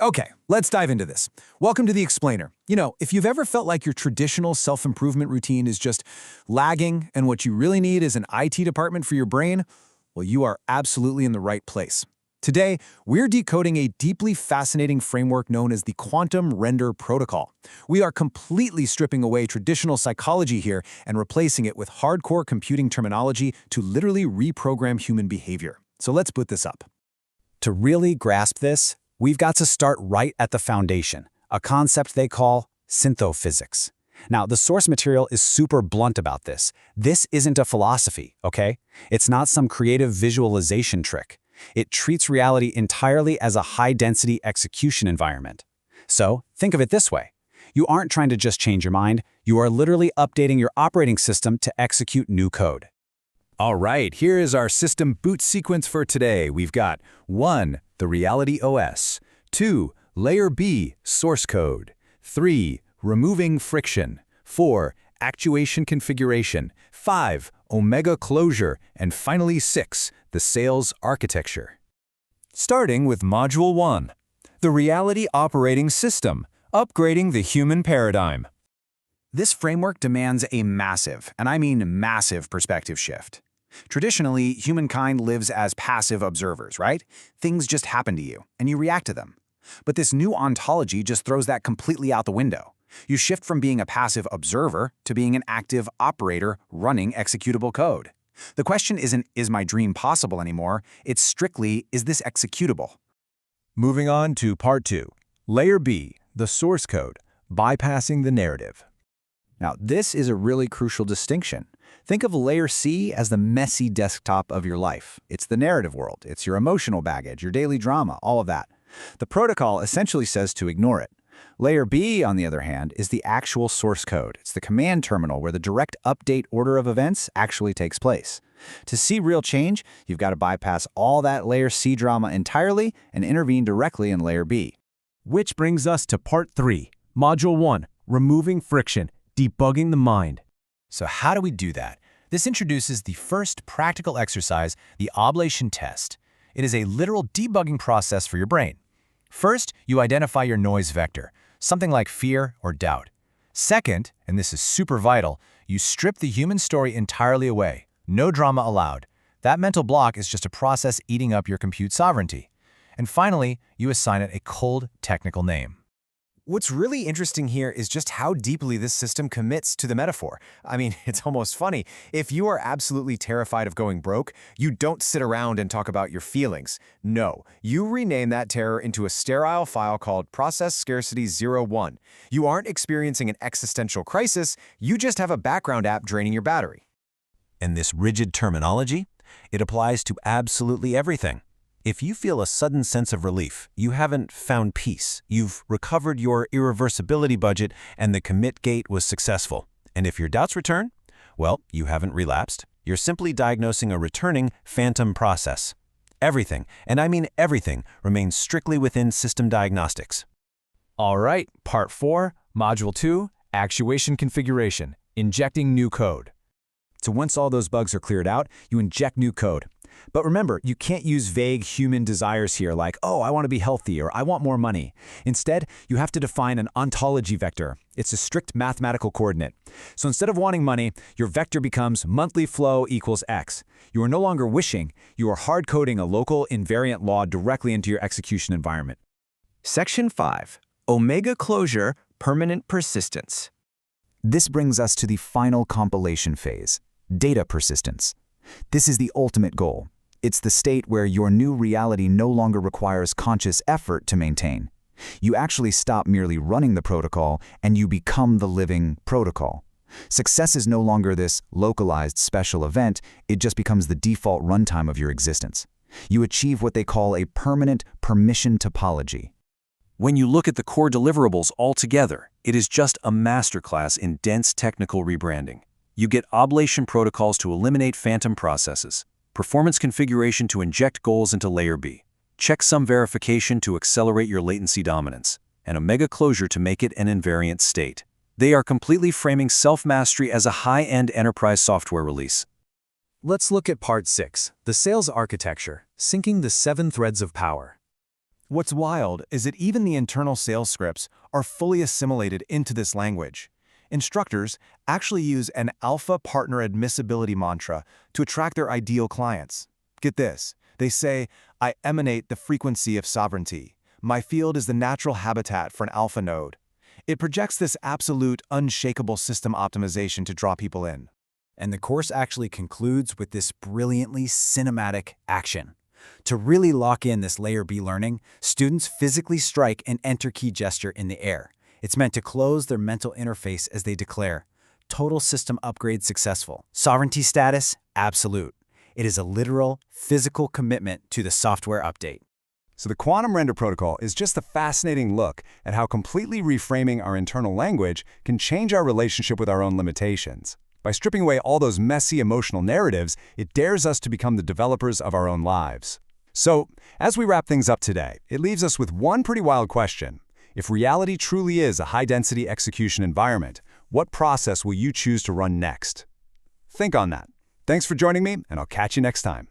Okay, let's dive into this. Welcome to The Explainer. If you've ever felt like your traditional self-improvement routine is just lagging and what you really need is an IT department for your brain, well, you are absolutely in the right place. Today, we're decoding a deeply fascinating framework known as the Quantum Render Protocol. We are completely stripping away traditional psychology here and replacing it with hardcore computing terminology to literally reprogram human behavior. So let's boot this up. To really grasp this, we've got to start right at the foundation, a concept they call synthophysics. Now, the source material is super blunt about this. This isn't a philosophy, okay? It's not some creative visualization trick. It treats reality entirely as a high-density execution environment. So, think of it this way. You aren't trying to just change your mind, you are literally updating your operating system to execute new code. All right, here is our system boot sequence for today. We've got 1. The Reality OS. 2. Layer B, source code. 3. Removing friction. 4. Actuation configuration. 5. Omega closure. And finally 6. The sales architecture. Starting with Module 1. The Reality Operating System, upgrading the human paradigm. This framework demands a massive, and I mean massive, perspective shift. Traditionally, humankind lives as passive observers, right? Things just happen to you, and you react to them. But this new ontology just throws that completely out the window. You shift from being a passive observer to being an active operator running executable code. The question isn't, is my dream possible anymore? It's strictly, is this executable? Moving on to Part 2. Layer B, the source code, bypassing the narrative. Now, this is a really crucial distinction. Think of Layer C as the messy desktop of your life. It's the narrative world. It's your emotional baggage, your daily drama, all of that. The protocol essentially says to ignore it. Layer B, on the other hand, is the actual source code. It's the command terminal where the direct update order of events actually takes place. To see real change, you've got to bypass all that Layer C drama entirely and intervene directly in Layer B. Which brings us to Part 3, Module 1, Removing Friction, Debugging the Mind. So how do we do that? This introduces the first practical exercise, the oblation test. It is a literal debugging process for your brain. First, you identify your noise vector, something like fear or doubt. Second, and this is super vital, you strip the human story entirely away. No drama allowed. That mental block is just a process eating up your compute sovereignty. And finally, you assign it a cold technical name. What's really interesting here is just how deeply this system commits to the metaphor. I mean, it's almost funny. If you are absolutely terrified of going broke, you don't sit around and talk about your feelings. No, you rename that terror into a sterile file called Process Scarcity 01. You aren't experiencing an existential crisis, you just have a background app draining your battery. And this rigid terminology, it applies to absolutely everything. If you feel a sudden sense of relief, you haven't found peace. You've recovered your irreversibility budget and the commit gate was successful. And if your doubts return, well, you haven't relapsed. You're simply diagnosing a returning phantom process. Everything, and I mean everything, remains strictly within system diagnostics. All right, Part 4, Module 2, Actuation Configuration, Injecting New Code. So once all those bugs are cleared out, you inject new code. But remember, you can't use vague human desires here like, oh, I want to be healthy or I want more money. Instead, you have to define an ontology vector. It's a strict mathematical coordinate. So instead of wanting money, your vector becomes monthly flow equals X. You are no longer wishing, you are hard-coding a local invariant law directly into your execution environment. Section 5. Omega closure, permanent persistence. This brings us to the final compilation phase, data persistence. This is the ultimate goal. It's the state where your new reality no longer requires conscious effort to maintain. You actually stop merely running the protocol and you become the living protocol. Success is no longer this localized special event, it just becomes the default runtime of your existence. You achieve what they call a permanent permission topology. When you look at the core deliverables altogether, it is just a masterclass in dense technical rebranding. You get oblation protocols to eliminate phantom processes, performance configuration to inject goals into Layer B, checksum verification to accelerate your latency dominance, and Omega closure to make it an invariant state. They are completely framing self-mastery as a high-end enterprise software release. Let's look at Part 6, the sales architecture, syncing the 7 threads of power. What's wild is that even the internal sales scripts are fully assimilated into this language. Instructors actually use an alpha partner admissibility mantra to attract their ideal clients. Get this, they say, "I emanate the frequency of sovereignty. My field is the natural habitat for an alpha node." It projects this absolute, unshakable system optimization to draw people in. And the course actually concludes with this brilliantly cinematic action. To really lock in this Layer B learning, students physically strike an Enter key gesture in the air. It's meant to close their mental interface as they declare, "Total system upgrade successful. Sovereignty status, absolute." It is a literal, physical commitment to the software update. So the quantum render protocol is just a fascinating look at how completely reframing our internal language can change our relationship with our own limitations. By stripping away all those messy emotional narratives, it dares us to become the developers of our own lives. So, as we wrap things up today, it leaves us with one pretty wild question. If reality truly is a high-density execution environment, what process will you choose to run next? Think on that. Thanks for joining me, and I'll catch you next time.